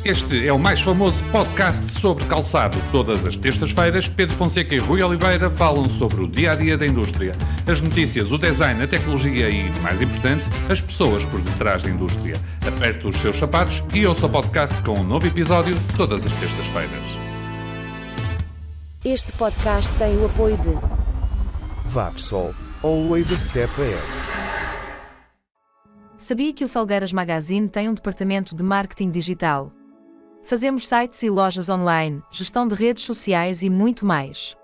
Este é o mais famoso podcast sobre calçado. Todas as terças-feiras, Pedro Fonseca e Rui Oliveira falam sobre o dia-a-dia da indústria, as notícias, o design, a tecnologia e, mais importante, as pessoas por detrás da indústria. Aperte os seus sapatos e ouça o podcast com um novo episódio todas as terças-feiras. Este podcast tem o apoio de Vapsol, always a step ahead. Sabia que o Felgueiras Magazine tem um departamento de marketing digital? Fazemos sites e lojas online, gestão de redes sociais e muito mais.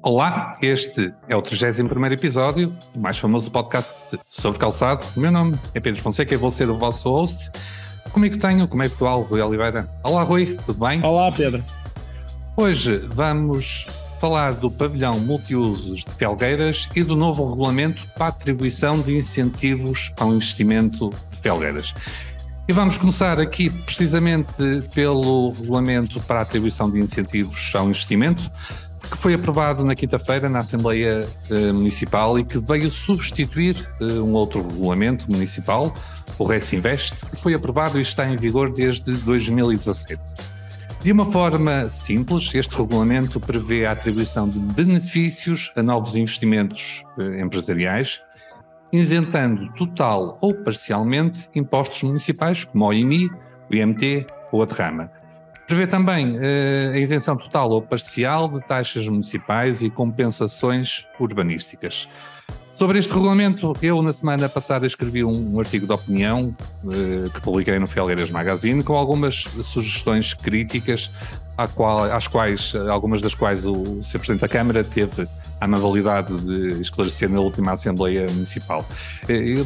Olá, este é o 31º episódio do mais famoso podcast sobre calçado. O meu nome é Pedro Fonseca e vou ser o vosso host. Comigo tenho, como é habitual, Rui Oliveira. Olá, Rui, tudo bem? Olá, Pedro. Hoje vamos falar do pavilhão multiusos de Felgueiras e do novo regulamento para a atribuição de incentivos ao investimento de Felgueiras. E vamos começar aqui precisamente pelo regulamento para a atribuição de incentivos ao investimento, que foi aprovado na quinta-feira na Assembleia Municipal e que veio substituir um outro regulamento municipal, o Recinvest, que foi aprovado e está em vigor desde 2017. De uma forma simples, este regulamento prevê a atribuição de benefícios a novos investimentos empresariais, isentando total ou parcialmente impostos municipais como o IMI, o IMT ou a derrama. Prevê também a isenção total ou parcial de taxas municipais e compensações urbanísticas. Sobre este regulamento, eu na semana passada escrevi um artigo de opinião que publiquei no Felgueiras Magazine com algumas sugestões críticas algumas das quais o Sr. Presidente da Câmara teve a amabilidade de esclarecer na última Assembleia Municipal.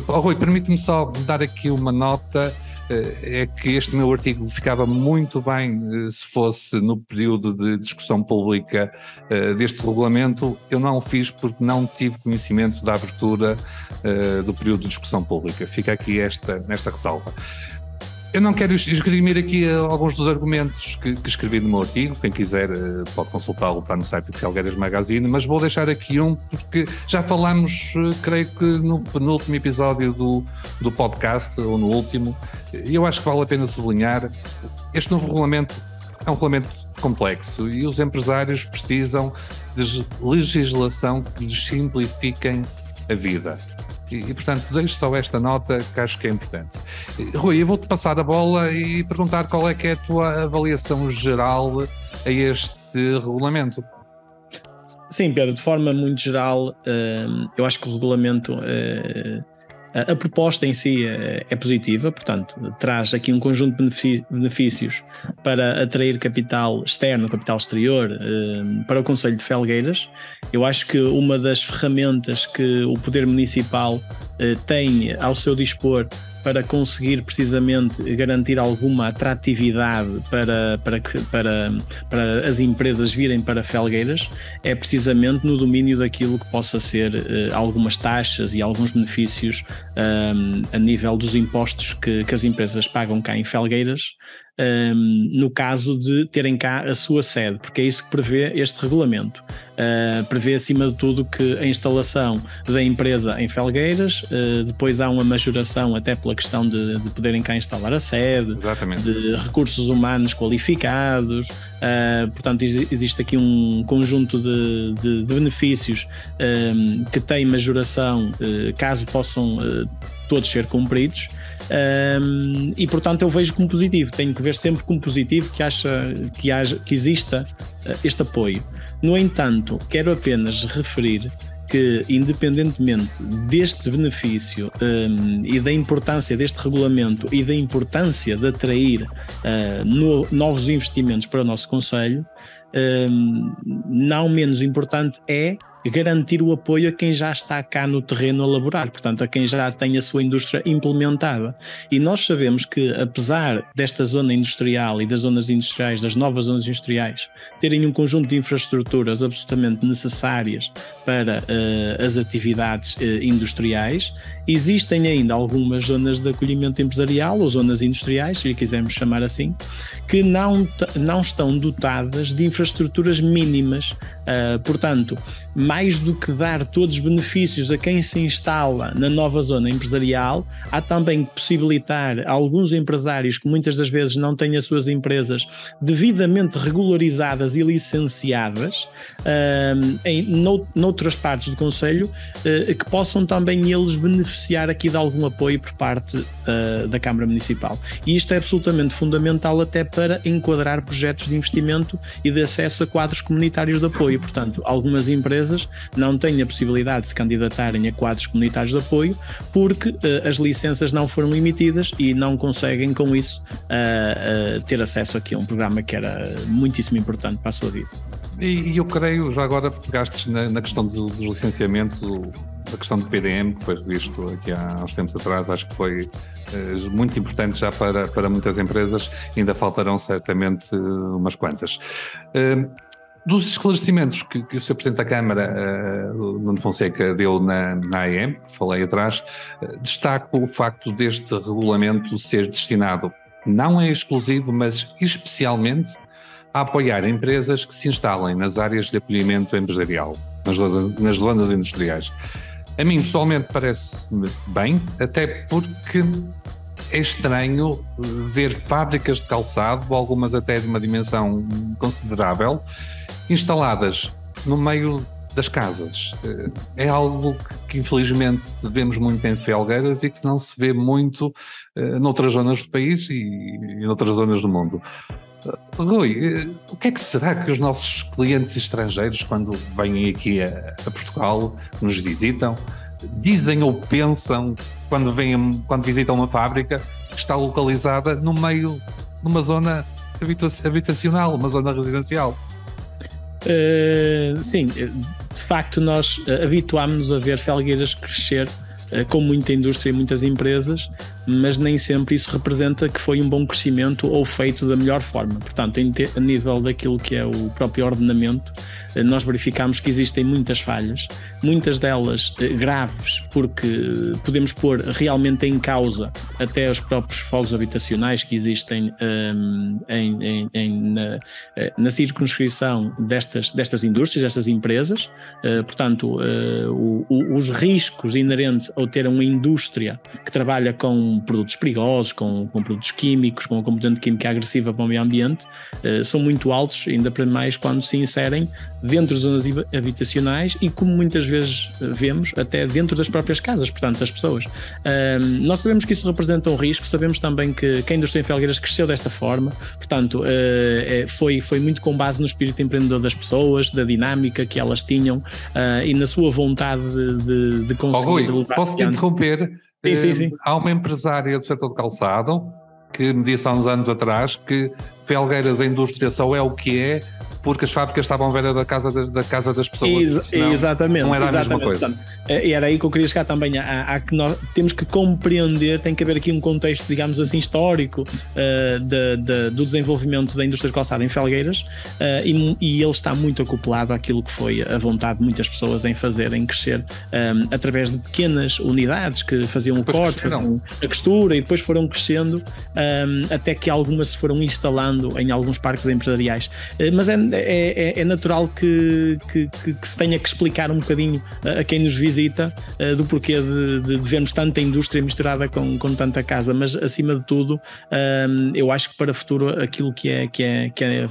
Rui, permite-me só dar aqui uma nota. É que este meu artigo ficava muito bem se fosse no período de discussão pública deste regulamento. Eu não o fiz porque não tive conhecimento da abertura do período de discussão pública. Fica aqui nesta ressalva. Eu não quero esgrimir aqui alguns dos argumentos que escrevi no meu artigo. Quem quiser pode consultá-lo, está no site do Felgueiras Magazine, mas vou deixar aqui um porque já falámos, creio que no penúltimo episódio do podcast, ou no último, e eu acho que vale a pena sublinhar. Este novo regulamento é um regulamento complexo e os empresários precisam de legislação que lhes simplifiquem a vida. E, portanto, deixo só esta nota que acho que é importante. Rui, eu vou-te passar a bola e perguntar qual é que é a tua avaliação geral a este regulamento. Sim, Pedro, de forma muito geral, eu acho que o regulamento, a proposta em si é positiva, portanto, traz aqui um conjunto de benefícios para atrair capital externo, capital exterior, para o Concelho de Felgueiras. Eu acho que uma das ferramentas que o Poder Municipal tem ao seu dispor para conseguir precisamente garantir alguma atratividade para as empresas virem para Felgueiras é precisamente no domínio daquilo que possa ser algumas taxas e alguns benefícios a nível dos impostos que as empresas pagam cá em Felgueiras, no caso de terem cá a sua sede, porque é isso que prevê este regulamento. Prevê acima de tudo que a instalação da empresa em Felgueiras, depois há uma majoração até pela questão de poderem cá instalar a sede. Exatamente. De recursos humanos qualificados, portanto existe aqui um conjunto de benefícios que têm majoração caso possam todos ser cumpridos. E portanto eu vejo como positivo, tenho que ver sempre como positivo que exista este apoio. No entanto, quero apenas referir que, independentemente deste benefício e da importância deste regulamento e da importância de atrair novos investimentos para o nosso concelho, não menos importante é garantir o apoio a quem já está cá no terreno a laborar, portanto a quem já tem a sua indústria implementada. E nós sabemos que, apesar desta zona industrial e das zonas industriais, das novas zonas industriais, terem um conjunto de infraestruturas absolutamente necessárias para as atividades industriais, existem ainda algumas zonas de acolhimento empresarial ou zonas industriais, se lhe quisermos chamar assim, que não estão dotadas de infraestruturas mínimas, portanto, mais do que dar todos os benefícios a quem se instala na nova zona empresarial, há também que possibilitar a alguns empresários que muitas das vezes não têm as suas empresas devidamente regularizadas e licenciadas noutras partes do concelho, que possam também eles beneficiar aqui de algum apoio por parte da Câmara Municipal. E isto é absolutamente fundamental até para enquadrar projetos de investimento e de acesso a quadros comunitários de apoio. Portanto, algumas empresas não têm a possibilidade de se candidatarem a quadros comunitários de apoio porque as licenças não foram emitidas e não conseguem com isso ter acesso aqui a um programa que era muitíssimo importante para a sua vida. E eu creio, já agora pegaste na questão dos licenciamentos, a questão do PDM, que foi revisto aqui há uns tempos atrás, acho que foi muito importante já para muitas empresas, ainda faltarão certamente umas quantas. Dos esclarecimentos que o Sr. Presidente da Câmara, Nuno Fonseca, deu na AEM, que falei atrás, destaco o facto deste regulamento ser destinado, não é exclusivo, mas especialmente a apoiar empresas que se instalem nas áreas de acolhimento empresarial, nas zonas industriais. A mim, pessoalmente, parece-me bem, até porque é estranho ver fábricas de calçado, algumas até de uma dimensão considerável, instaladas no meio das casas. É algo que infelizmente vemos muito em Felgueiras e que não se vê muito noutras zonas do país e noutras zonas do mundo. Rui, o que é que será que os nossos clientes estrangeiros, quando vêm aqui a Portugal, nos visitam, dizem ou pensam quando visitam uma fábrica que está localizada no meio de uma zona habitacional, uma zona residencial? Sim, de facto nós habituámos-nos a ver Felgueiras crescer com muita indústria e muitas empresas, mas nem sempre isso representa que foi um bom crescimento ou feito da melhor forma. Portanto, a nível daquilo que é o próprio ordenamento, nós verificamos que existem muitas falhas, muitas delas graves, porque podemos pôr realmente em causa até os próprios fogos habitacionais que existem na circunscrição destas indústrias, destas empresas. Portanto, os riscos inerentes ao ter uma indústria que trabalha com produtos perigosos, com produtos químicos, com uma componente química agressiva para o meio ambiente, são muito altos, ainda para mais quando se inserem dentro de zonas habitacionais e, como muitas vezes vemos, até dentro das próprias casas, portanto, das pessoas. Nós sabemos que isso representa um risco, sabemos também que a indústria em Felgueiras cresceu desta forma, portanto, foi muito com base no espírito empreendedor das pessoas, da dinâmica que elas tinham e na sua vontade de conseguir... Rui, posso-te interromper? Sim. Há uma empresária do setor de calçado que me disse há uns anos atrás que Felgueiras a indústria só é o que é porque as fábricas estavam à beira da casa das pessoas. Exatamente. Não era a mesma coisa. Portanto, e era aí que eu queria chegar também, que nós temos que compreender, tem que haver aqui um contexto, digamos assim, histórico do desenvolvimento da indústria de calçado em Felgueiras, e ele está muito acoplado àquilo que foi a vontade de muitas pessoas em fazerem crescer através de pequenas unidades que faziam o corte, faziam a costura e depois foram crescendo até que algumas se foram instalando em alguns parques empresariais. Mas é natural que se tenha que explicar um bocadinho a quem nos visita do porquê de vermos tanta indústria misturada com tanta casa, mas acima de tudo eu acho que para o futuro aquilo que é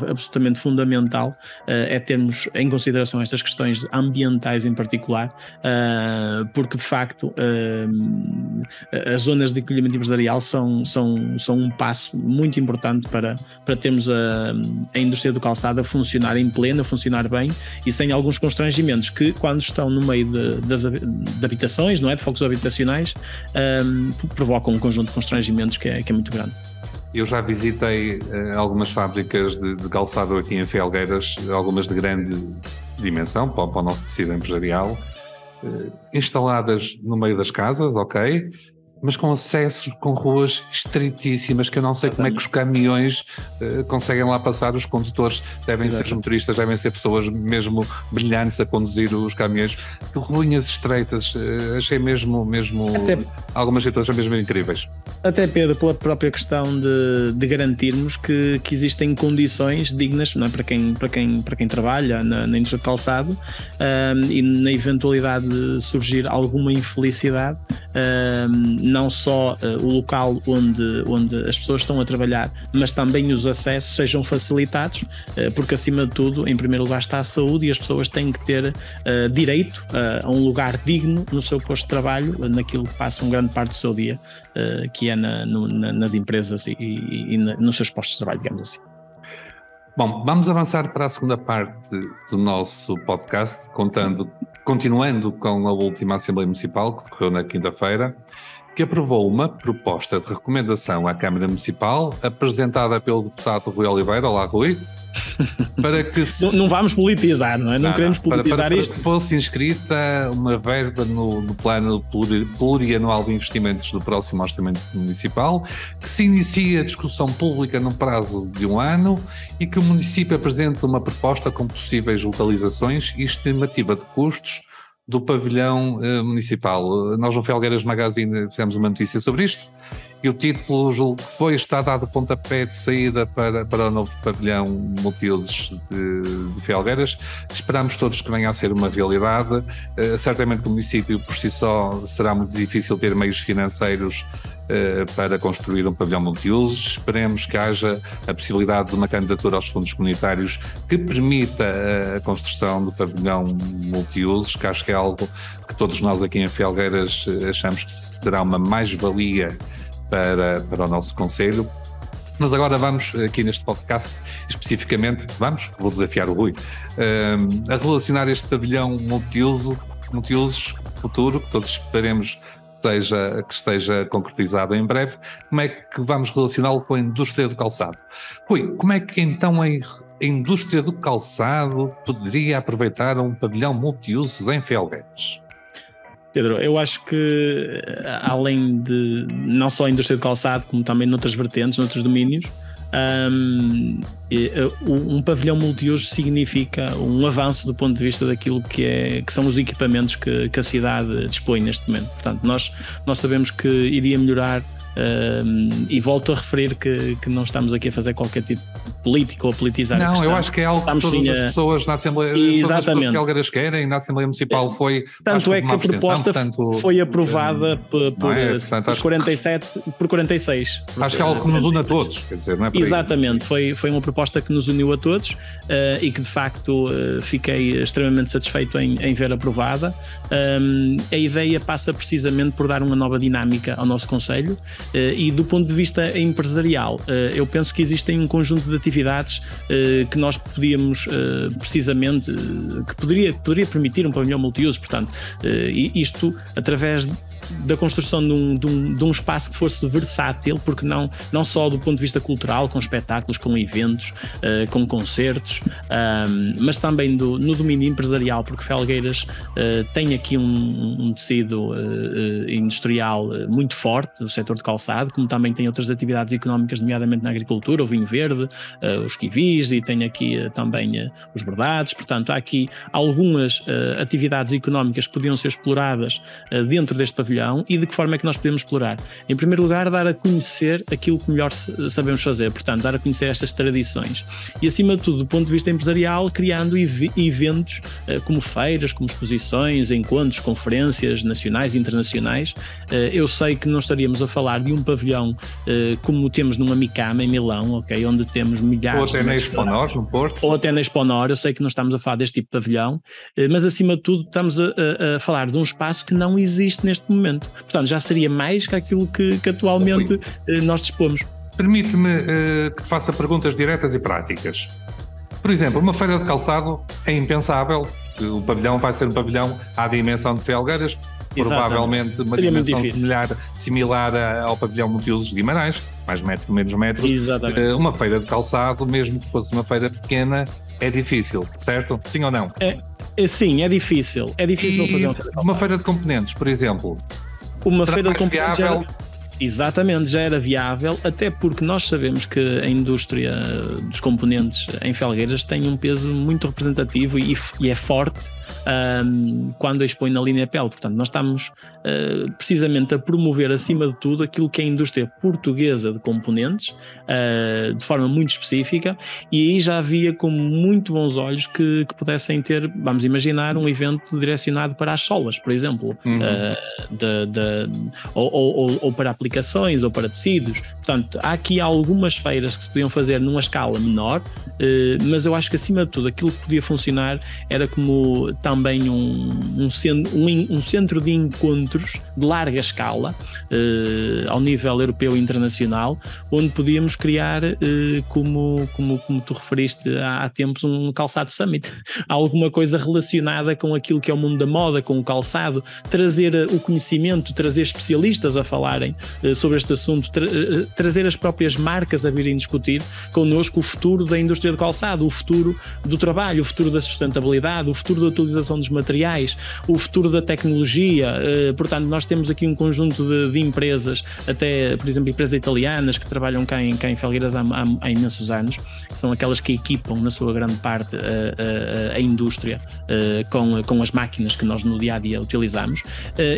absolutamente fundamental é termos em consideração estas questões ambientais em particular, porque de facto as zonas de acolhimento empresarial são um passo muito importante para termos a indústria do calçado a funcionar em pleno, a funcionar bem e sem alguns constrangimentos que, quando estão no meio de habitações, não é, de focos habitacionais, provocam um conjunto de constrangimentos que é muito grande. Eu já visitei algumas fábricas de calçado aqui em Felgueiras, algumas de grande dimensão para o nosso tecido empresarial, instaladas no meio das casas, ok, mas com acessos, com ruas estreitíssimas, que eu não sei como é que os caminhões conseguem lá passar. Os condutores devem ser os motoristas, devem ser pessoas mesmo brilhantes a conduzir os caminhões. Que ruínas estreitas, achei mesmo algumas situações mesmo incríveis. Até, Pedro, pela própria questão de garantirmos que existem condições dignas, não é, para quem trabalha na indústria de calçado, e na eventualidade de surgir alguma infelicidade, não só o local onde as pessoas estão a trabalhar, mas também os acessos sejam facilitados, porque acima de tudo, em primeiro lugar, está a saúde e as pessoas têm que ter direito a um lugar digno no seu posto de trabalho, naquilo que passam grande parte do seu dia, que é nas empresas e nos seus postos de trabalho, digamos assim. Bom, vamos avançar para a segunda parte do nosso podcast, continuando com a última Assembleia Municipal, que decorreu na quinta-feira, que aprovou uma proposta de recomendação à Câmara Municipal, apresentada pelo deputado Rui Oliveira. Olá, Rui. Para que não vamos politizar, não é? Não queremos politizar isto. Para que fosse inscrita uma verba no plano plurianual de investimentos do próximo Orçamento Municipal, que se inicie a discussão pública num prazo de 1 ano e que o município apresente uma proposta com possíveis localizações e estimativa de custos do pavilhão municipal. Nós no Felgueiras Magazine fizemos uma notícia sobre isto e o título, julgo que foi, está dado pontapé de saída para o novo pavilhão multiusos de Felgueiras. Esperamos todos que venha a ser uma realidade. Certamente que o município por si só será muito difícil ter meios financeiros para construir um pavilhão multiusos. Esperemos que haja a possibilidade de uma candidatura aos fundos comunitários que permita a construção do pavilhão multiusos, que acho que é algo que todos nós aqui em Felgueiras achamos que será uma mais-valia para o nosso concelho. Mas agora vamos, aqui neste podcast, especificamente, vou desafiar o Rui, a relacionar este pavilhão multiusos futuro, que todos esperemos que esteja concretizado em breve. Como é que vamos relacioná-lo com a indústria do calçado? Rui, como é que então a indústria do calçado poderia aproveitar um pavilhão multiusos em Felgueiras? Pedro, eu acho que além de não só a indústria do calçado, como também noutras vertentes, noutros domínios, um pavilhão multiuso significa um avanço do ponto de vista daquilo que são os equipamentos que a cidade dispõe neste momento. Portanto, nós sabemos que iria melhorar, e volto a referir que não estamos aqui a fazer qualquer tipo de política ou a politizar. Não, eu acho que é algo que todas as pessoas na Assembleia, todas as pessoas que Felgueiras querem, na Assembleia Municipal foi... Tanto é que a proposta foi aprovada por 47, por 46. Acho que é algo que nos une a todos, quer dizer, não é por aí. Exatamente, foi uma proposta que nos uniu a todos, e que de facto fiquei extremamente satisfeito em ver aprovada. A ideia passa precisamente por dar uma nova dinâmica ao nosso concelho. E do ponto de vista empresarial, eu penso que existem um conjunto de atividades que nós podíamos precisamente, que poderia permitir um pavilhão multiuso. Portanto, isto através da construção de um espaço que fosse versátil, porque não só do ponto de vista cultural, com espetáculos, com eventos, com concertos, mas também no domínio empresarial, porque Felgueiras tem aqui um tecido industrial muito forte, o setor de calçado, como também tem outras atividades económicas, nomeadamente na agricultura, o vinho verde, os kiwis, e tem aqui também os bordados. Portanto, há aqui algumas atividades económicas que podiam ser exploradas dentro deste pavilhão. E de que forma é que nós podemos explorar? Em primeiro lugar, dar a conhecer aquilo que melhor sabemos fazer, portanto, dar a conhecer estas tradições. E acima de tudo, do ponto de vista empresarial, criando eventos como feiras, como exposições, encontros, conferências nacionais e internacionais. Eu sei que não estaríamos a falar de um pavilhão como temos numa Amicama em Milão, okay, onde temos milhares... Ou até na Expo Nord, no Porto. Ou até na Expo Nord, eu sei que não estamos a falar deste tipo de pavilhão, mas acima de tudo estamos a falar de um espaço que não existe neste momento. Portanto, já seria mais que aquilo que atualmente nós dispomos. Permite-me que te faça perguntas diretas e práticas. Por exemplo, uma feira de calçado é impensável, o pavilhão vai ser um pavilhão à dimensão de Felgueiras, provavelmente uma dimensão similar ao pavilhão multiusos de Guimarães, mais metro, menos metro. Uma feira de calçado, mesmo que fosse uma feira pequena, é difícil, certo? Sim ou não? Sim, é difícil. É difícil fazer uma feira de componentes, por exemplo. uma será feira de mais componentes viável? Exatamente, já era viável, até porque nós sabemos que a indústria dos componentes em Felgueiras tem um peso muito representativo e é forte quando expõe na linha PEL. Portanto, nós estamos precisamente a promover, acima de tudo, aquilo que é a indústria portuguesa de componentes, de forma muito específica, e aí já havia com muito bons olhos que pudessem ter, vamos imaginar, um evento direcionado para as solas, por exemplo, ou para aplicações ou para tecidos. Portanto, há aqui algumas feiras que se podiam fazer numa escala menor, mas eu acho que acima de tudo aquilo que podia funcionar era como também um centro de encontros de larga escala, ao nível europeu e internacional, onde podíamos criar, como tu referiste há tempos, um calçado summit, alguma coisa relacionada com aquilo que é o mundo da moda, com o calçado, trazer o conhecimento, trazer especialistas a falarem sobre este assunto, trazer as próprias marcas a virem discutir connosco o futuro da indústria do calçado, o futuro do trabalho, o futuro da sustentabilidade, o futuro da utilização dos materiais, o futuro da tecnologia. Portanto, nós temos aqui um conjunto de empresas, até, por exemplo, empresas italianas que trabalham cá em Felgueiras há imensos anos, que são aquelas que equipam, na sua grande parte, a indústria com as máquinas que nós no dia-a-dia utilizamos.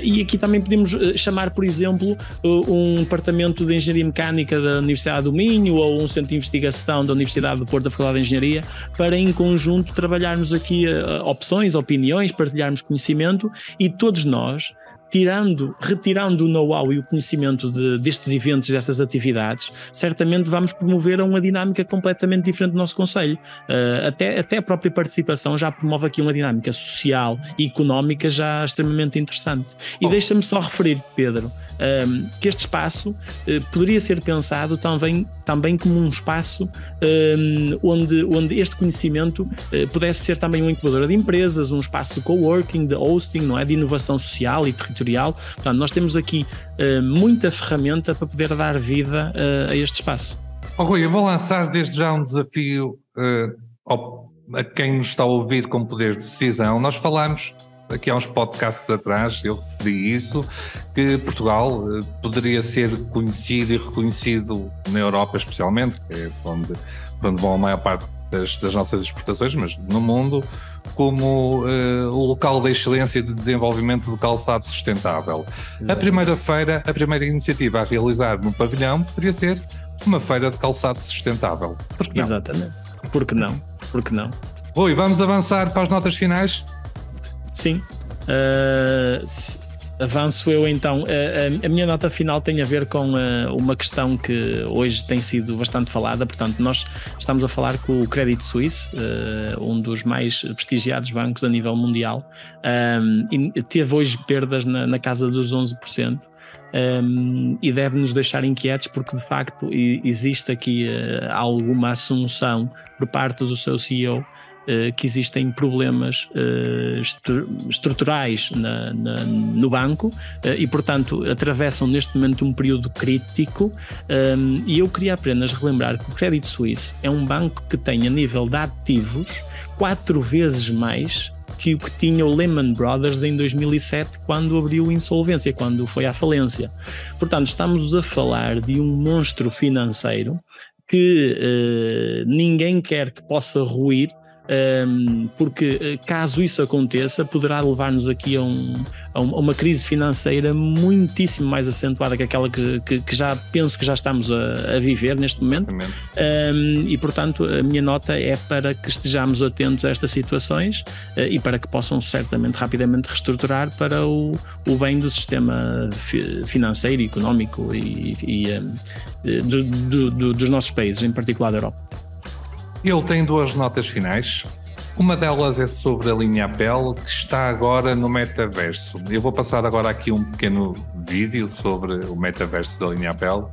E aqui também podemos chamar, por exemplo, um departamento de Engenharia Mecânica da Universidade do Minho ou um centro de investigação da Universidade do Porto, da Faculdade de Engenharia, para em conjunto trabalharmos aqui opções, opiniões, partilharmos conhecimento, e todos nós, retirando o know-how e o conhecimento destes eventos, destas atividades, certamente vamos promover uma dinâmica completamente diferente do nosso concelho. Até a própria participação já promove aqui uma dinâmica social e económica já extremamente interessante. E deixa-me só referir, Pedro, que este espaço poderia ser pensado também como um espaço onde este conhecimento pudesse ser também uma incubadora de empresas, um espaço de coworking, de hosting, não é? De inovação social e territorial. Portanto, nós temos aqui muita ferramenta para poder dar vida a este espaço. Rui, eu vou lançar desde já um desafio a quem nos está a ouvir com poder de decisão. Nós falámos aqui há uns podcasts atrás, eu referi isso, que Portugal poderia ser conhecido e reconhecido na Europa especialmente, que é onde vão a maior parte das nossas exportações, mas no mundo, como o local da excelência de desenvolvimento do calçado sustentável. A primeira iniciativa a realizar no pavilhão poderia ser uma feira de calçado sustentável. Por que não? Exatamente. Por que não? Por que não? Rui, vamos avançar para as notas finais? Sim. Avanço eu então. A minha nota final tem a ver com uma questão que hoje tem sido bastante falada. Portanto, nós estamos a falar com o Credit Suisse, um dos mais prestigiados bancos a nível mundial, e teve hoje perdas na casa dos 11%. E deve-nos deixar inquietos, porque de facto existe aqui alguma assunção por parte do seu CEO que existem problemas estruturais no banco, e portanto atravessam neste momento um período crítico, e eu queria apenas relembrar que o Credit Suisse é um banco que tem, a nível de ativos, 4 vezes mais que o que tinha o Lehman Brothers em 2007, quando abriu insolvência, quando foi à falência. Portanto, estamos a falar de um monstro financeiro que ninguém quer que possa ruir, porque caso isso aconteça, poderá levar-nos aqui a uma crise financeira muitíssimo mais acentuada que aquela que já penso que já estamos a viver neste momento. E portanto a minha nota é para que estejamos atentos a estas situações, e para que possam certamente rapidamente reestruturar para o bem do sistema financeiro e económico dos nossos países, em particular da Europa. Eu tenho 2 notas finais. Uma delas é sobre a linha Apple, que está agora no metaverso. Eu vou passar agora aqui um pequeno vídeo sobre o metaverso da linha Apple.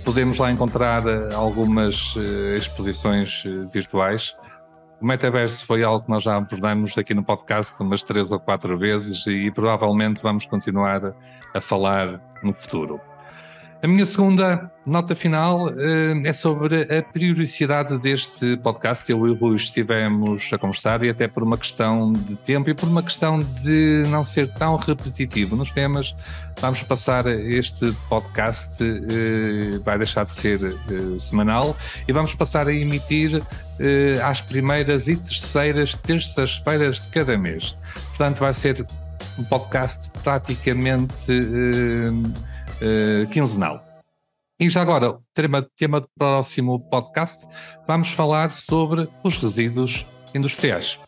Podemos lá encontrar algumas exposições virtuais. O metaverso foi algo que nós já abordamos aqui no podcast umas 3 ou 4 vezes, e provavelmente vamos continuar a falar no futuro. A minha segunda nota final é sobre a periodicidade deste podcast. Eu e o Rui estivemos a conversar, e até por uma questão de tempo e por uma questão de não ser tão repetitivo nos temas, vamos passar este podcast, vai deixar de ser semanal, e vamos passar a emitir às primeiras e terceiras terças-feiras de cada mês. Portanto, vai ser um podcast praticamente quinzenal. E já agora, tema do próximo podcast, vamos falar sobre os resíduos industriais.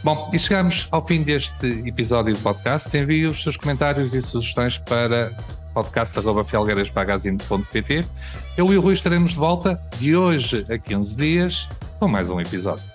Bom, e chegamos ao fim deste episódio do podcast. Envie os seus comentários e sugestões para podcast@felgueiresmagazine.pt. Eu e o Rui estaremos de volta de hoje a 15 dias com mais um episódio.